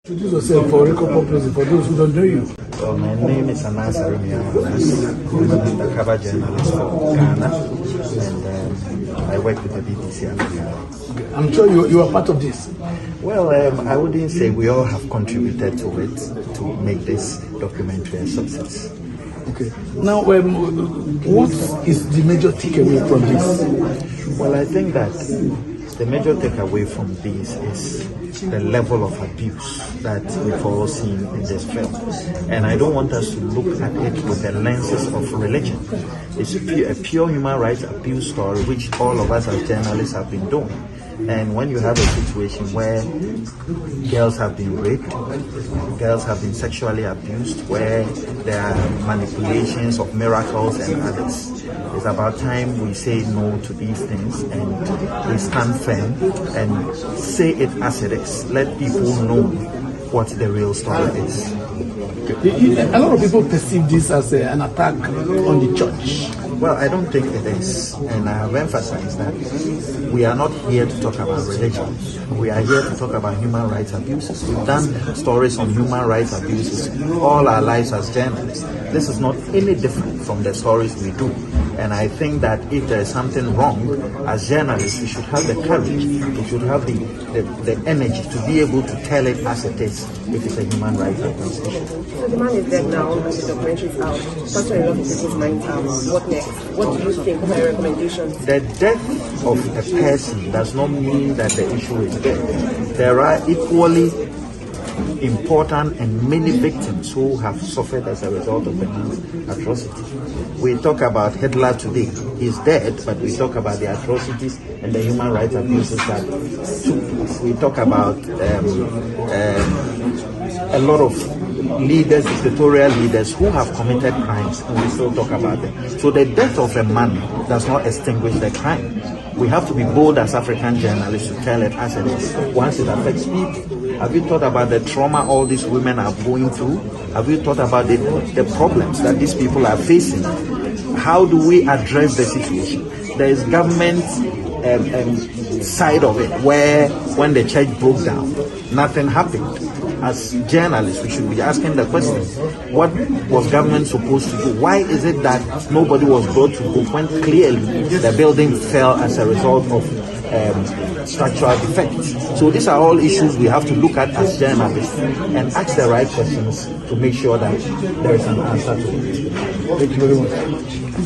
Introduce yourself for record purposes for those who don't know you. Well, my name is Anas Arimianas. I'm an undercover journalist for Ghana, and I work with the BBC Africa. I'm sure you are part of this. Well, I wouldn't say we all have contributed to it to make this documentary a success. Okay. Now, what is the major takeaway from this? Well, I think that the major takeaway from this is the level of abuse that we've all seen in this film. And I don't want us to look at it with the lenses of religion. It's a pure human rights abuse story, which all of us as journalists have been doing. And when you have a situation where girls have been raped, girls have been sexually abused, where there are manipulations of miracles and others, it's about time we say no to these things and we stand firm and say it as it is. Let people know what the real story is. A lot of people perceive this as an attack on the church. Well, I don't think it is, and I have emphasized that we are not here to talk about religion. We are here to talk about human rights abuses. We've done stories on human rights abuses all our lives as journalists. This is not any different from the stories we do. And I think that if there is something wrong, as journalists, we should have the courage, we should have the energy to be able to tell it as it is, if it's a human rights abuse issue. So the man is dead now, and the documentary is out. Pastor, a lot of people's minds are. What next? What do you think? What are your recommendations? The death of a person does not mean that the issue is dead. There are equally important and many victims who have suffered as a result of the man's atrocity. We talk about Hitler today. He's dead, but we talk about the atrocities and the human rights abuses that took place. We talk about a lot of leaders, dictatorial leaders who have committed crimes, and we still talk about them. So the death of a man does not extinguish the crime. We have to be bold as African journalists to tell it as it is once it affects people. Have you thought about the trauma all these women are going through? Have you thought about the problems that these people are facing? How do we address the situation? There is government side of it where when the church broke down, nothing happened. As journalists, we should be asking the question, what was government supposed to do? Why is it that nobody was brought to book when clearly the building fell as a result of structural defects? So these are all issues we have to look at as journalists and ask the right questions to make sure that there is an answer to it. Thank you very much.